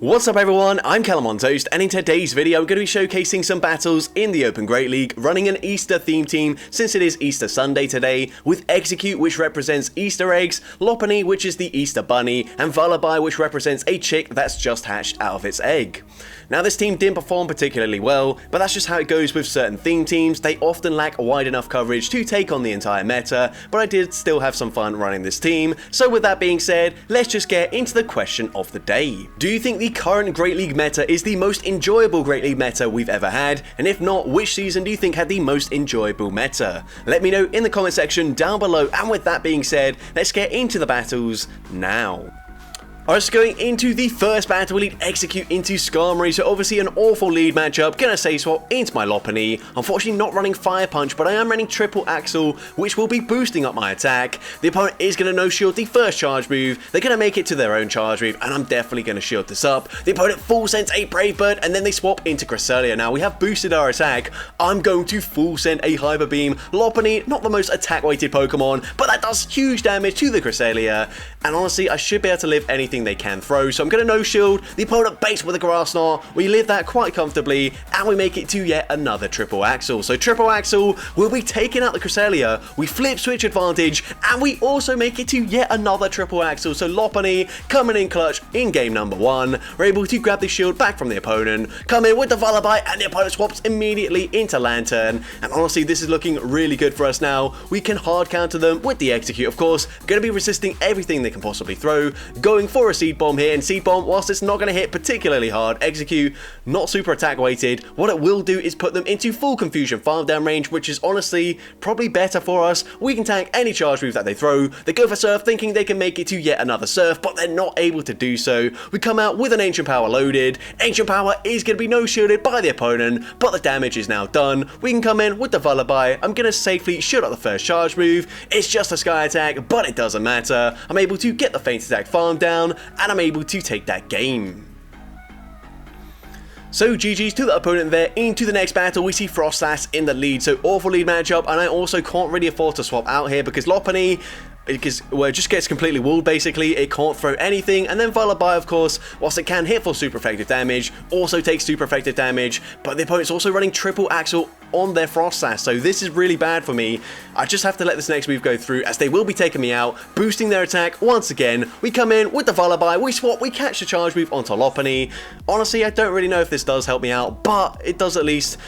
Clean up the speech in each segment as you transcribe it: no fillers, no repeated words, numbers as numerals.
What's up everyone, I'm CallumOnToast, and in today's video I'm going to be showcasing some battles in the Open Great League, running an Easter themed team since it is Easter Sunday today, with Egg-Citing, which represents Easter eggs, Lopunny, which is the Easter bunny, and Lullaby, which represents a chick that's just hatched out of its egg. Now this team didn't perform particularly well, but that's just how it goes with certain theme teams. They often lack wide enough coverage to take on the entire meta, but I did still have some fun running this team. So with that being said, let's just get into the question of the day. Do you think the current Great League meta is the most enjoyable Great League meta we've ever had? And if not, which season do you think had the most enjoyable meta? Let me know in the comment section down below, and with that being said, let's get into the battles now. Alright, so going into the first battle, we lead Egg-Citing into Skarmory, so obviously an awful lead matchup. Gonna say swap into my Lopunny. Unfortunately not running Fire Punch, but I am running Triple Axle, which will be boosting up my attack. The opponent is gonna no-shield the first charge move. They're gonna make it to their own charge move, and I'm definitely gonna shield this up. The opponent full sends a Brave Bird, and then they swap into Cresselia. Now we have boosted our attack. I'm going to full send a Hyper Beam. Lopunny, not the most attack-weighted Pokemon, but that does huge damage to the Cresselia, and honestly, I should be able to live anything they can throw, so I'm going to no shield. The opponent baits with a Grass Knot. We live that quite comfortably, and we make it to yet another Triple Axle. So Triple Axle will be taking out the Cresselia. We flip switch advantage, and we also make it to yet another Triple Axle. So Lopunny coming in clutch in game number 1. We're able to grab the shield back from the opponent, come in with the Lullaby, and the opponent swaps immediately into Lantern. And honestly, this is looking really good for us now. We can hard counter them with the Egg-Citing, of course. Going to be resisting everything they can possibly throw. Going for a Seed Bomb here, and Seed Bomb, whilst it's not going to hit particularly hard, Egg-Citing not super attack weighted, what it will do is put them into full confusion farm down range, which is honestly probably better for us. We can tank any charge move that they throw. They go for Surf thinking they can make it to yet another Surf, but they're not able to do so. We come out with an Ancient Power loaded. Ancient Power is going to be no shielded by the opponent, but the damage is now done. We can come in with the Lullaby. I'm going to safely shield up the first charge move. It's just a Sky Attack, but it doesn't matter. I'm able to get the Feint Attack farm down, and I'm able to take that game. So GG's to the opponent there. Into the next battle, we see Frostlass in the lead, so awful lead matchup, and I also can't really afford to swap out here because Lopunny, it just gets completely walled basically. It can't throw anything, and then Lullaby, of course, whilst it can hit for super effective damage, also takes super effective damage, but the opponent's also running Triple Axle on their Frostlass, so this is really bad for me. I just have to let this next move go through, as they will be taking me out, boosting their attack once again. We come in with the Lullaby, we swap, we catch the charge move onto Lopunny. Honestly, I don't really know if this does help me out, but it does at least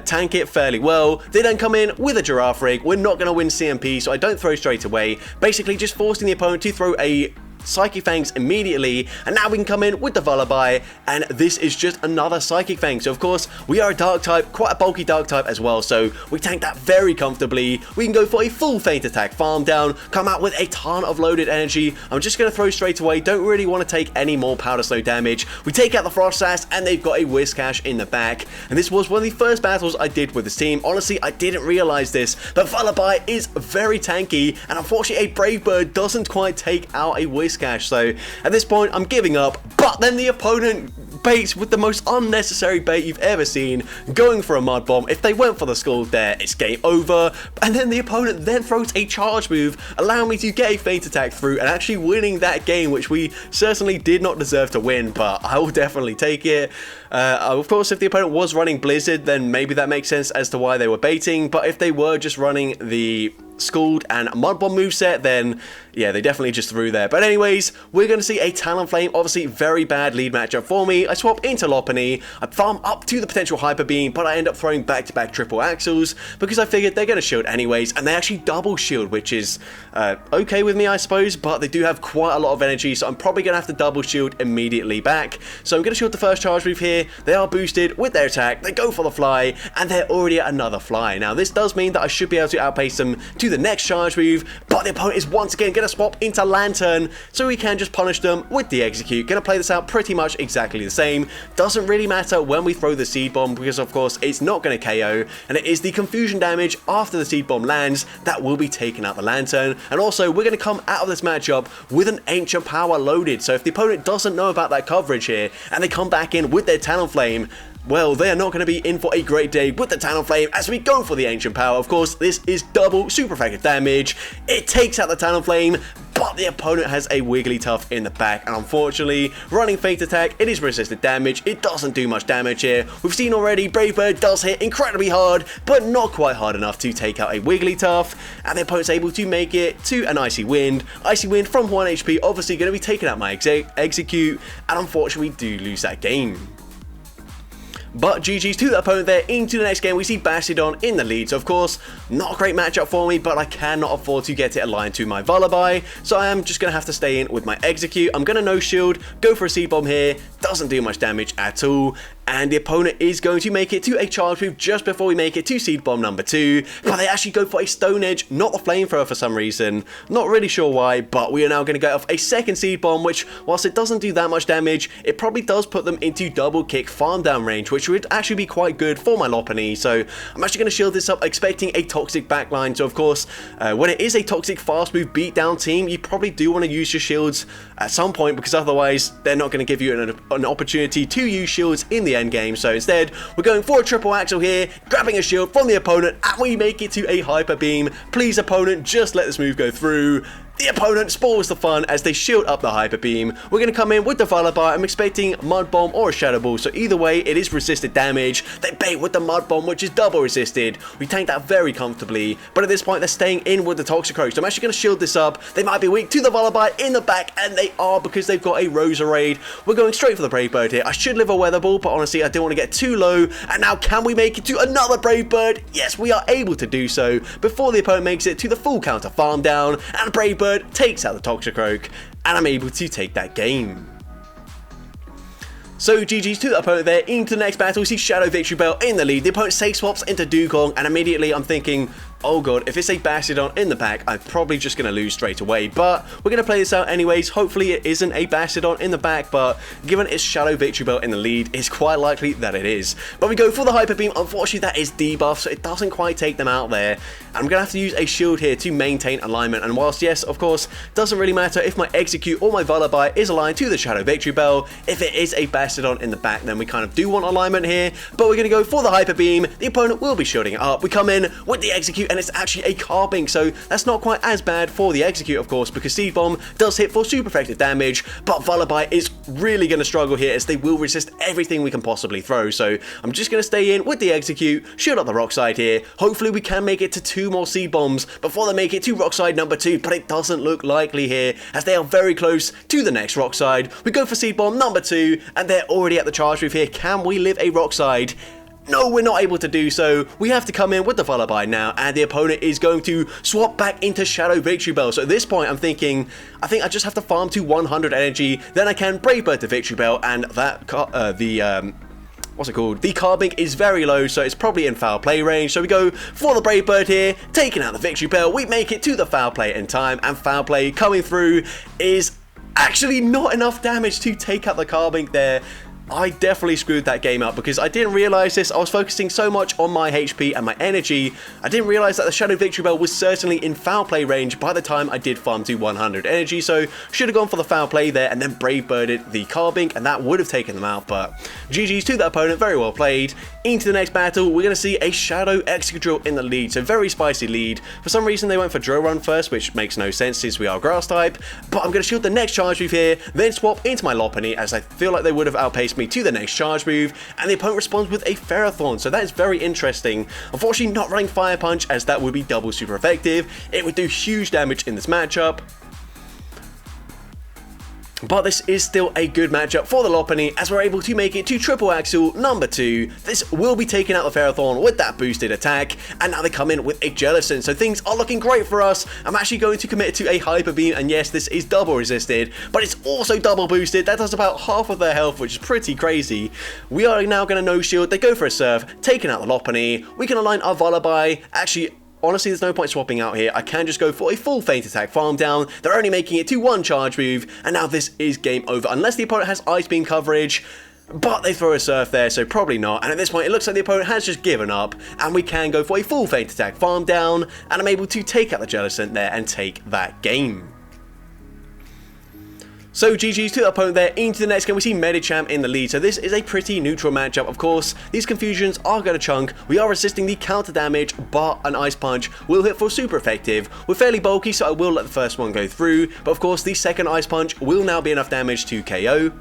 tank it fairly well. They then come in with a Giraffe Rig. We're not going to win CMP, so I don't throw straight away, basically just forcing the opponent to throw a Psychic Fangs immediately, and now we can come in with the Lullaby, and this is just another Psychic Fang. So of course we are a Dark type, quite a bulky Dark type as well, so we tank that very comfortably. We can go for a full Feint Attack farm down, come out with a ton of loaded energy. I'm just going to throw straight away, don't really want to take any more Powder Snow damage. We take out the Frostlass, and they've got a Whiscash in the back, and this was one of the first battles I did with this team. Honestly, I didn't realize this, but Lullaby is very tanky, and unfortunately a Brave Bird doesn't quite take out a Whiscash. So at this point I'm giving up, but then the opponent baits with the most unnecessary bait you've ever seen, going for a Mud Bomb. If they went for the Scald there, it's game over, and then the opponent then throws a charge move, allowing me to get a Feint Attack through and actually winning that game, which we certainly did not deserve to win, but I will definitely take it. Of course, if the opponent was running Blizzard, then maybe that makes sense as to why they were baiting, but if they were just running the Scald and Mud Bomb moveset, then yeah, they definitely just threw there. But anyways, we're going to see a Talonflame, obviously very bad lead matchup for me. I swap into Lopunny, I farm up to the potential Hyper Beam, but I end up throwing back-to-back Triple Axles because I figured they're going to shield anyways, and they actually double shield, which is okay with me, I suppose, but they do have quite a lot of energy, so I'm probably going to have to double shield immediately back. So I'm going to shield the first charge move here. They are boosted with their attack, they go for the Fly, and they're already at another Fly. Now this does mean that I should be able to outpace them to the next charge move, but the opponent is once again going to swap into Lantern, so we can just punish them with the Egg-Citing. Going to play this out pretty much exactly the same. Doesn't really matter when we throw the Seed Bomb, because of course it's not going to KO, and it is the confusion damage after the Seed Bomb lands that will be taking out the Lantern. And also we're going to come out of this matchup with an Ancient Power loaded, so if the opponent doesn't know about that coverage here and they come back in with their Talonflame, well, they are not going to be in for a great day with the Talonflame as we go for the Ancient Power. Of course, this is double super effective damage. It takes out the Talonflame, but the opponent has a Wigglytuff in the back, and unfortunately, running Feint Attack, it is resisted damage. It doesn't do much damage here. We've seen already, Brave Bird does hit incredibly hard, but not quite hard enough to take out a Wigglytuff, and the opponent's able to make it to an Icy Wind. Icy Wind from 1 HP, obviously going to be taking out my Execute, and unfortunately, we do lose that game. But GG's to the opponent there. Into the next game, we see Bastiodon in the lead. So, of course, not a great matchup for me, but I cannot afford to get it aligned to my Vullaby. So, I am just going to have to stay in with my Execute. I'm going to no shield, go for a Seed Bomb here. Doesn't do much damage at all. And the opponent is going to make it to a Charge Move just before we make it to Seed Bomb number 2. But they actually go for a Stone Edge, not a Flamethrower for some reason. Not really sure why, but we are now going to get off a second Seed Bomb, which, whilst it doesn't do that much damage, it probably does put them into double kick farm down range, which would actually be quite good for my Lopunny. So I'm actually going to shield this up, expecting a Toxic backline. So of course, when it is a Toxic fast move beatdown team, you probably do want to use your shields at some point, because otherwise they're not going to give you an opportunity to use shields in the end game. So instead, we're going for a triple axle here, grabbing a shield from the opponent, and we make it to a Hyper Beam. Please, opponent, just let this move go through. The opponent spoils the fun as they shield up the Hyper Beam. We're going to come in with the Vullaby. I'm expecting Mud Bomb or a Shadow Ball, so either way, it is resisted damage. They bait with the Mud Bomb, which is double resisted. We tank that very comfortably, but at this point, they're staying in with the Toxicroak, so I'm actually going to shield this up. They might be weak to the Vullaby in the back, and they are, because they've got a Roserade. We're going straight for the Brave Bird here. I should live a Weather Ball, but honestly, I don't want to get too low. And now, can we make it to another Brave Bird? Yes, we are able to do so before the opponent makes it to the full counter farm down, and Brave Bird takes out the Toxicroak, and I'm able to take that game. So GG's to the opponent there. Into the next battle, we see Shadow Victory Bell in the lead. The opponent safe swaps into Dugong, and immediately I'm thinking, oh god, if it's a Bastiodon in the back, I'm probably just going to lose straight away. But we're going to play this out anyways. Hopefully it isn't a Bastiodon in the back, but given it's Shadow Victory Bell in the lead, it's quite likely that it is. But we go for the Hyper Beam. Unfortunately, that is debuff, so it doesn't quite take them out there. I'm going to have to use a shield here to maintain alignment. And whilst, yes, of course, doesn't really matter if my Execute or my Vullaby is aligned to the Shadow Victory Bell, if it is a Bastiodon in the back, then we kind of do want alignment here. But we're going to go for the Hyper Beam. The opponent will be shielding it up. We come in with the Execute, and it's actually a Carbink, so that's not quite as bad for the Execute, of course, because Seed Bomb does hit for super effective damage, but Vullaby is really going to struggle here, as they will resist everything we can possibly throw. So I'm just going to stay in with the Execute, shield up the Rock Side here. Hopefully we can make it to 2 more Seed Bombs before they make it to Rock Side number 2, but it doesn't look likely here, as they are very close to the next Rock Side. We go for Seed Bomb number 2, and they're already at the charge move here. Can we live a Rock Side? No, we're not able to do so. We have to come in with the Vullaby now, and the opponent is going to swap back into Shadow Victory Bell. So at this point, I'm thinking, I think I just have to farm to 100 energy, then I can Brave Bird to Victory Bell, and that, what's it called? The Carbink is very low, so it's probably in foul play range. So we go for the Brave Bird here, taking out the Victory Bell. We make it to the foul play in time, and foul play coming through is actually not enough damage to take out the Carbink there. I definitely screwed that game up, because I didn't realize this. I was focusing so much on my HP and my energy. I didn't realize that the Shadow Victory Bell was certainly in foul play range by the time I did farm to 100 energy. So should have gone for the foul play there and then Brave Birded the Carbink, and that would have taken them out. But GG's to that opponent, very well played. Into the next battle, we're going to see a Shadow Excadrill in the lead. So very spicy lead. For some reason they went for Drill Run first, which makes no sense since we are Grass type. But I'm going to shield the next charge move here, then swap into my Lopunny, as I feel like they would have outpaced me to the next charge move, and the opponent responds with a Ferrothorn, so that is very interesting. Unfortunately, not running Fire Punch, as that would be double super effective. It would do huge damage in this matchup. But this is still a good matchup for the Lopunny, as we're able to make it to Triple Axle number 2. This will be taking out the Ferrothorn with that boosted attack, and now they come in with a Jellicent, so things are looking great for us. I'm actually going to commit to a Hyper Beam, and yes, this is double resisted, but it's also double boosted. That does about half of their health, which is pretty crazy. We are now going to no shield. They go for a Surf, taking out the Lopunny. We can align our Vullaby. Actually, honestly, there's no point swapping out here. I can just go for a full Feint Attack farm down. They're only making it to 1 charge move, and now this is game over, unless the opponent has Ice Beam coverage. But they throw a Surf there, so probably not. And at this point, it looks like the opponent has just given up, and we can go for a full Feint Attack farm down, and I'm able to take out the Jellicent there and take that game. So GG's to the opponent there. Into the next game, we see Medicham in the lead. So this is a pretty neutral matchup. Of course, these confusions are going to chunk. We are resisting the counter damage, but an Ice Punch will hit for super effective. We're fairly bulky, so I will let the first one go through. But of course, the second Ice Punch will now be enough damage to KO.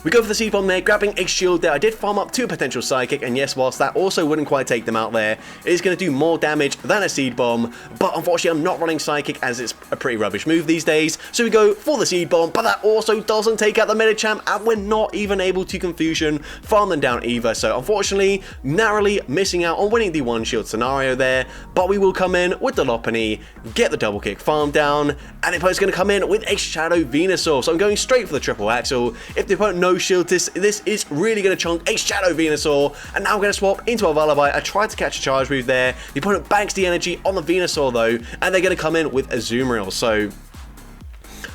We go for the Seed Bomb there, grabbing a shield there. I did farm up to a potential Psychic, and yes, whilst that also wouldn't quite take them out there, it is going to do more damage than a Seed Bomb, but unfortunately I'm not running Psychic as it's a pretty rubbish move these days, so we go for the Seed Bomb, but that also doesn't take out the Medicham, and we're not even able to Confusion farm them down either, so unfortunately, narrowly missing out on winning the one shield scenario there, but we will come in with the Lopunny, get the double kick farm down, and the opponent's going to come in with a Shadow Venusaur, so I'm going straight for the triple axle. If the opponent knows shield this is really going to chunk a Shadow Venusaur, and now I'm going to swap into a Lullaby. I tried to catch a charge move there. The opponent banks the energy on the Venusaur though, and they're going to come in with a Azumarill, so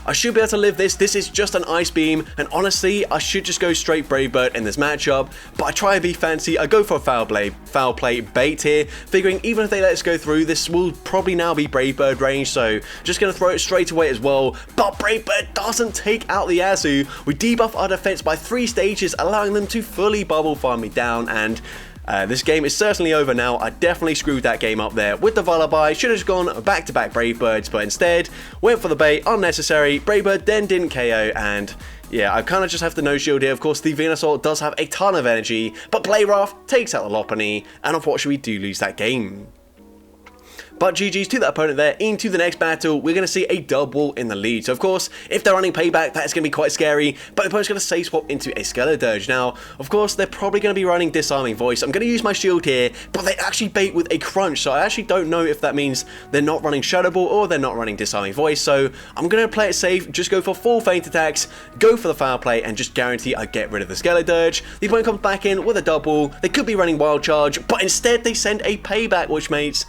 I should be able to live this. This is just an Ice Beam, and honestly, I should just go straight Brave Bird in this matchup, but I try to be fancy. I go for a Foul Play bait here, figuring even if they let us go through, this will probably now be Brave Bird range, so just going to throw it straight away as well, but Brave Bird doesn't take out the Azu. We debuff our defense by 3 stages, allowing them to fully bubble farm me down, and this game is certainly over now. I definitely screwed that game up there with the Lullaby. Should have just gone back-to-back Brave Birds, but instead went for the bait, unnecessary. Brave Bird then didn't KO, and yeah, I kind of just have to no shield here. Of course, the Venusaur does have a ton of energy, but Blairath takes out the Lopunny, and unfortunately we do lose that game. But GG's to that opponent there. Into the next battle, we're going to see a double in the lead. So of course, if they're running Payback, that's going to be quite scary, but the opponent's going to safe swap into a Skeledirge. Now, of course, they're probably going to be running Disarming Voice. I'm going to use my shield here, but they actually bait with a Crunch, so I actually don't know if that means they're not running Shadow Ball or they're not running Disarming Voice, so I'm going to play it safe, just go for full feint attacks, go for the Foul Play, and just guarantee I get rid of the Skeledirge. The opponent comes back in with a double. They could be running Wild Charge, but instead they send a Payback, which makes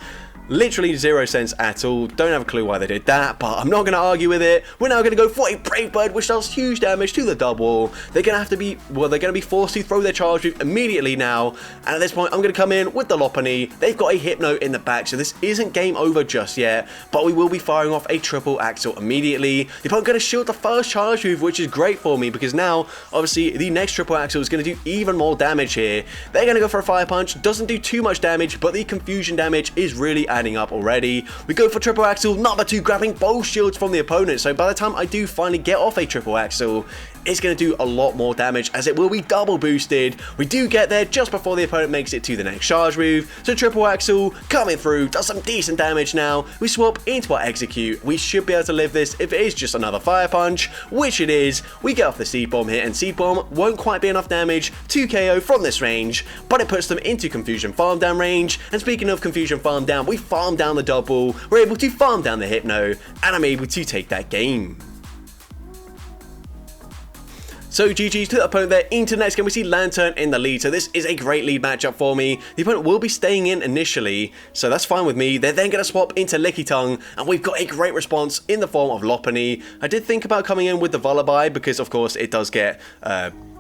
literally 0 sense at all. Don't have a clue why they did that, but I'm not going to argue with it. We're now going to go for a Brave Bird, which does huge damage to the double. They're going to have to be, well, they're going to be forced to throw their charge move immediately now, and at this point, I'm going to come in with the Lopunny. They've got a Hypno in the back, so this isn't game over just yet, but we will be firing off a triple axle immediately. The opponent going to shield the first charge move, which is great for me, because now, obviously, the next triple axle is going to do even more damage here. They're going to go for a Fire Punch. Doesn't do too much damage, but the confusion damage is really adding up already. We go for triple axle, number 2, grabbing both shields from the opponent, so by the time I do finally get off a triple axle, it's going to do a lot more damage, as it will be double boosted. We do get there just before the opponent makes it to the next charge move, so triple axle coming through, does some decent damage now. We swap into our Execute. We should be able to live this if it is just another Fire Punch, which it is. We get off the Seed Bomb here, and Seed Bomb won't quite be enough damage to KO from this range, but it puts them into Confusion Farm Down range, and speaking of Confusion Farm Down, we farm down the double, we're able to farm down the Hypno, and I'm able to take that game. So GG's to the opponent there. Into the next game, we see Lantern in the lead. So this is a great lead matchup for me. The opponent will be staying in initially, so that's fine with me. They're then going to swap into Lickitung, and we've got a great response in the form of Lopunny. I did think about coming in with the Lullaby, because of course it does get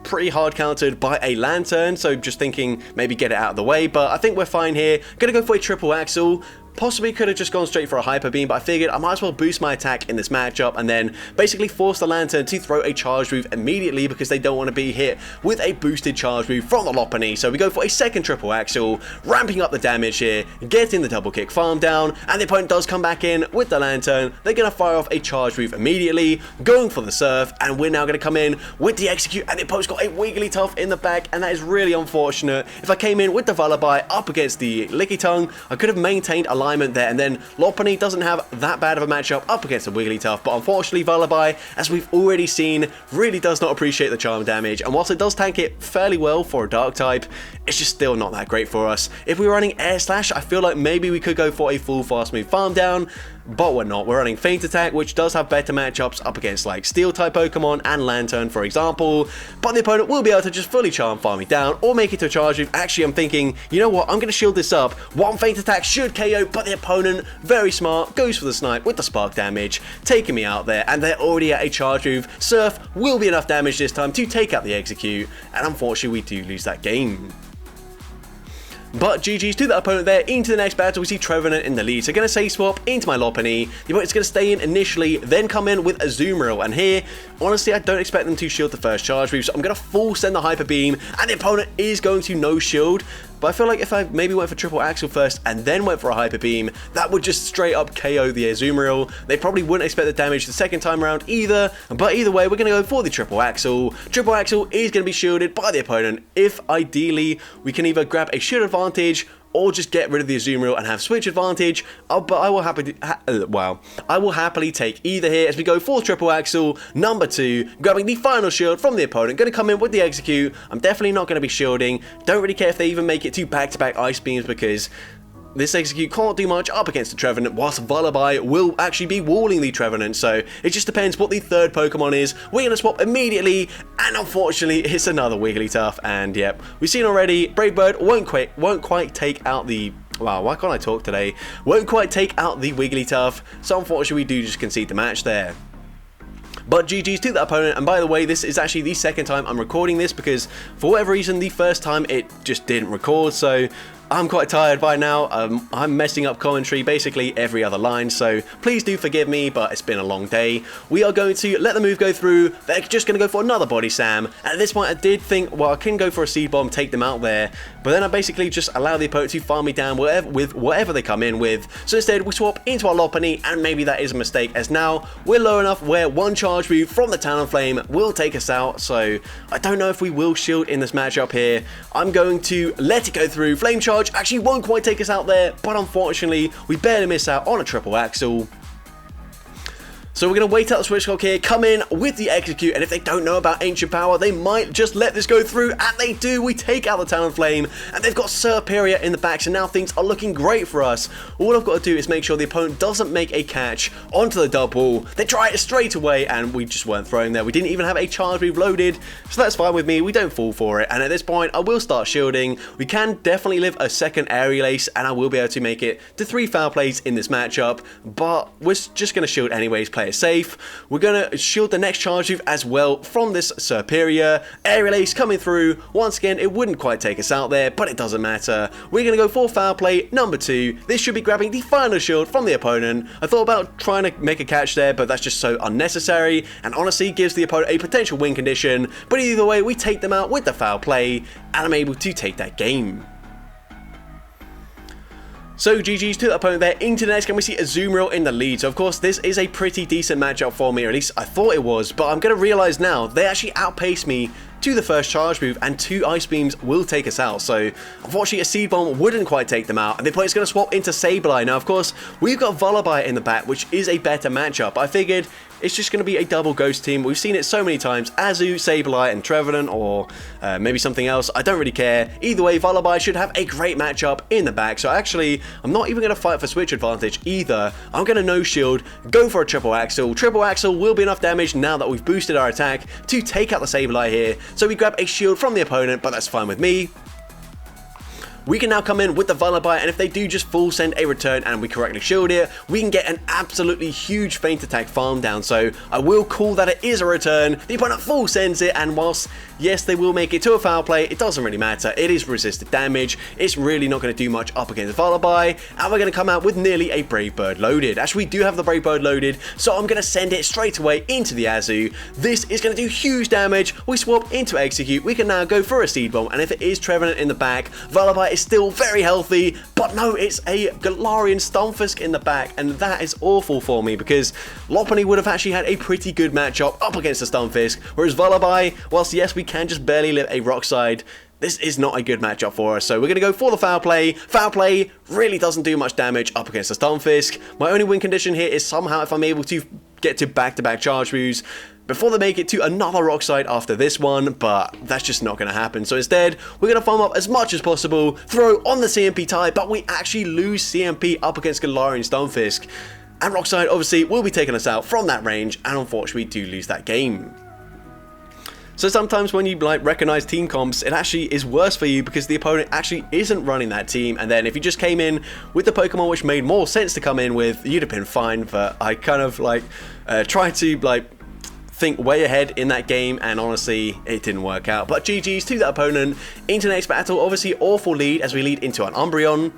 pretty hard countered by a Lantern, so just thinking maybe get it out of the way, but I think we're fine here. Gonna go for a triple axle. Possibly could have just gone straight for a Hyper Beam, but I figured I might as well boost my attack in this matchup and then basically force the Lantern to throw a charge move immediately, because they don't want to be hit with a boosted charge move from the Lopunny. So we go for a second triple axle, ramping up the damage here, getting the double kick farm down, and the opponent does come back in with the Lantern. They're going to fire off a charge move immediately, going for the Surf, and we're now going to come in with the Execute, and the opponent's got a Wigglytuff in the back, and that is really unfortunate. If I came in with the Lullaby up against the Lickitung, I could have maintained alignment there, and then Lopunny doesn't have that bad of a matchup up against a Wigglytuff, but unfortunately Lullaby, as we've already seen, really does not appreciate the charm damage, and whilst it does tank it fairly well for a dark type, it's just still not that great for us. If we were running Air Slash, I feel like maybe we could go for a full fast move farm down, but we're not. We're running Feint Attack, which does have better matchups up against like Steel type Pokemon and Lantern, for example, but the opponent will be able to just fully charm farm me down or make it to a charge move. Actually, I'm thinking, you know what, I'm going to shield this up. One Feint Attack should KO, but the opponent, very smart, goes for the Snipe with the spark damage, taking me out there, and they're already at a charge move. Surf will be enough damage this time to take out the Execute, and unfortunately we do lose that game. But GG's to that opponent there. Into the next battle, we see Trevenant in the lead. So going to say swap into my Lopunny. The opponent's going to stay in initially, then come in with a Azumarill. And here, honestly, I don't expect them to shield the first charge move. So I'm going to full send the Hyper Beam, and the opponent is going to no shield. But I feel like if I maybe went for triple Axle first and then went for a Hyper Beam, that would just straight up KO the Azumarill. They probably wouldn't expect the damage the second time around either. But either way, we're going to go for the triple Axle. Triple Axle is going to be shielded by the opponent if ideally we can either grab a shield advantage or just get rid of the Azumarill and have switch advantage. But I will happily take either here as we go for triple Axle number 2, grabbing the final shield from the opponent. Going to come in with the Execute. I'm definitely not going to be shielding. Don't really care if they even make it to back-to-back Ice Beams, because this Execute can't do much up against the Trevenant, whilst Vullaby will actually be walling the Trevenant, so it just depends what the third Pokemon is. We're going to swap immediately, and unfortunately, it's another Wigglytuff, and yep, we've seen already, Brave Bird won't quite take out the... Wow, why can't I talk today? Won't quite take out the Wigglytuff, so unfortunately, we do just concede the match there. But GG's to that opponent, and by the way, this is actually the second time I'm recording this, because for whatever reason, the first time it just didn't record, so I'm quite tired by now. I'm messing up commentary basically every other line, so please do forgive me, but it's been a long day. We are going to let the move go through. They're just going to go for another Body Slam. And at this point, I did think, well, I can go for a Seed Bomb, take them out there, but then I basically just allow the opponent to farm me down with whatever they come in with. So instead, we swap into our Lopunny, and maybe that is a mistake, as now we're low enough where one charge move from the Talonflame will take us out. So I don't know if we will shield in this matchup here. I'm going to let it go through. Flame Charge actually won't quite take us out there, but unfortunately we barely miss out on a triple Axle. So we're going to wait out the switch clock here, come in with the Execute, and if they don't know about Ancient Power, they might just let this go through, and they do. We take out the Talonflame, and they've got Serperior in the back, so now things are looking great for us. All I've got to do is make sure the opponent doesn't make a catch onto the double. They try it straight away, and we just weren't throwing there. We didn't even have a charge move loaded, so that's fine with me. We don't fall for it, and at this point, I will start shielding. We can definitely live a second Aerial Ace, and I will be able to make it to 3 foul plays in this matchup, but we're just going to shield anyways, play it safe. We're going to shield the next charge move as well from this Serperior. Aerial Ace coming through. Once again, it wouldn't quite take us out there, but it doesn't matter. We're going to go for foul play number 2. This should be grabbing the final shield from the opponent. I thought about trying to make a catch there, but that's just so unnecessary, and honestly gives the opponent a potential win condition. But either way, we take them out with the foul play, and I'm able to take that game. So GG's to the opponent there. Into the next game, we see Azumarill in the lead. So of course, this is a pretty decent matchup for me, or at least I thought it was, but I'm going to realize now they actually outpaced me to the first charge move, and 2 Ice Beams will take us out. So unfortunately, a Seed Bomb wouldn't quite take them out, and the opponent's going to swap into Sableye. Now of course, we've got Vullaby in the back, which is a better matchup. I figured it's just going to be a double Ghost team. We've seen it so many times. Azu, Sableye, and Trevenant, or maybe something else. I don't really care. Either way, Vullaby should have a great matchup in the back. So actually, I'm not even going to fight for switch advantage either. I'm going to no shield, go for a triple Axle. Triple Axle will be enough damage now that we've boosted our attack to take out the Sableye here. So we grab a shield from the opponent, but that's fine with me. We can now come in with the Vullaby, and if they do just full send a return and we correctly shield it, we can get an absolutely huge feint attack farm down. So I will call that it is a return. The opponent full sends it, and whilst yes, they will make it to a foul play, it doesn't really matter. It is resisted damage. It's really not going to do much up against Vullaby, and we're going to come out with nearly a Brave Bird loaded. Actually, we do have the Brave Bird loaded, so I'm going to send it straight away into the Azu. This is going to do huge damage. We swap into Execute. We can now go for a Seed Bomb, and if it is Trevenant in the back, Vullaby is still very healthy, but no, it's a Galarian Stunfisk in the back, and that is awful for me because Lopunny would have actually had a pretty good matchup up against the Stunfisk, whereas Vullaby, whilst yes, we can just barely live a Rock Slide, this is not a good matchup for us, so we're going to go for the foul play. Foul play really doesn't do much damage up against the Stunfisk. My only win condition here is somehow if I'm able to get to back-to-back charge moves before they make it to another Rock Slide after this one, but that's just not going to happen. So instead, we're going to farm up as much as possible, throw on the CMP tie, but we actually lose CMP up against Galarian Stunfisk. And Rock Slide obviously will be taking us out from that range, and unfortunately we do lose that game. So sometimes when you recognize team comps, it actually is worse for you because the opponent actually isn't running that team, and then if you just came in with the Pokemon which made more sense to come in with, you'd have been fine. But I kind of tried to think way ahead in that game, and honestly, it didn't work out. But GG's to that opponent. Into the next battle, obviously awful lead as we lead into an Umbreon.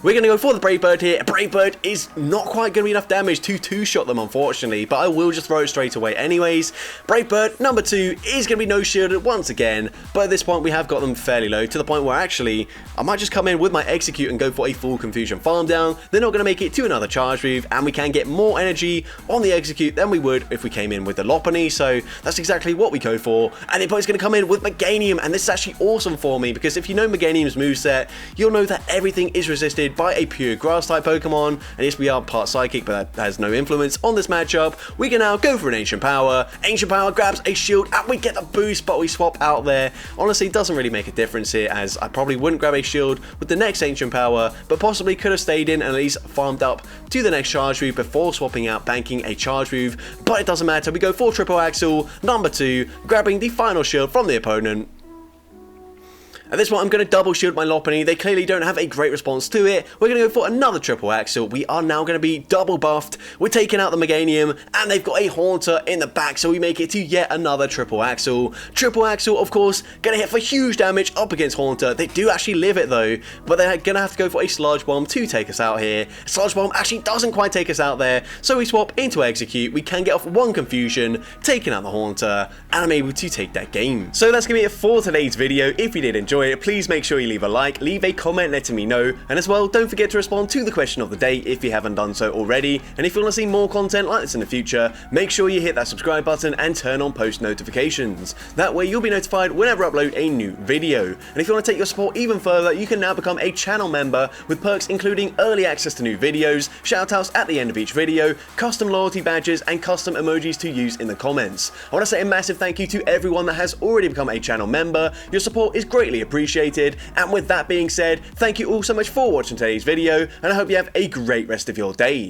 We're going to go for the Brave Bird here. Brave Bird is not quite going to be enough damage to two-shot them, unfortunately, but I will just throw it straight away anyways. Brave Bird, number 2, is going to be no-shielded once again, but at this point we have got them fairly low, to the point where actually I might just come in with my Execute and go for a full Confusion Farm Down. They're not going to make it to another Charge Move, and we can get more energy on the Execute than we would if we came in with the Lopunny, so that's exactly what we go for. And the opponent's going to come in with Meganium, and this is actually awesome for me, because if you know Meganium's moveset, you'll know that everything is resisted by a pure grass type Pokemon, and yes, we are part psychic, but that has no influence on this matchup. We can now go for an Ancient Power. Ancient Power grabs a shield, and we get the boost, but we swap out there. Honestly, it doesn't really make a difference here, as I probably wouldn't grab a shield with the next Ancient Power, but possibly could have stayed in and at least farmed up to the next Charge Move before swapping out, banking a Charge Move, but it doesn't matter. We go for Triple Axle, number 2, grabbing the final shield from the opponent. At this point, I'm going to double shield my Lopunny. They clearly don't have a great response to it. We're going to go for another Triple Axle. We are now going to be double buffed. We're taking out the Meganium, and they've got a Haunter in the back, so we make it to yet another Triple Axle. Triple Axle, of course, going to hit for huge damage up against Haunter. They do actually live it, though, but they're going to have to go for a Sludge Bomb to take us out here. Sludge Bomb actually doesn't quite take us out there, so we swap into Execute. We can get off one Confusion, taking out the Haunter, and I'm able to take that game. So that's going to be it for today's video. If you did enjoy it, please make sure you leave a like, leave a comment letting me know, and as well, don't forget to respond to the question of the day if you haven't done so already. And if you want to see more content like this in the future, make sure you hit that subscribe button and turn on post notifications. That way you'll be notified whenever I upload a new video. And if you want to take your support even further, you can now become a channel member with perks including early access to new videos, shoutouts at the end of each video, custom loyalty badges, and custom emojis to use in the comments. I want to say a massive thank you to everyone that has already become a channel member. Your support is greatly appreciated. And with that being said, thank you all so much for watching today's video, and I hope you have a great rest of your day.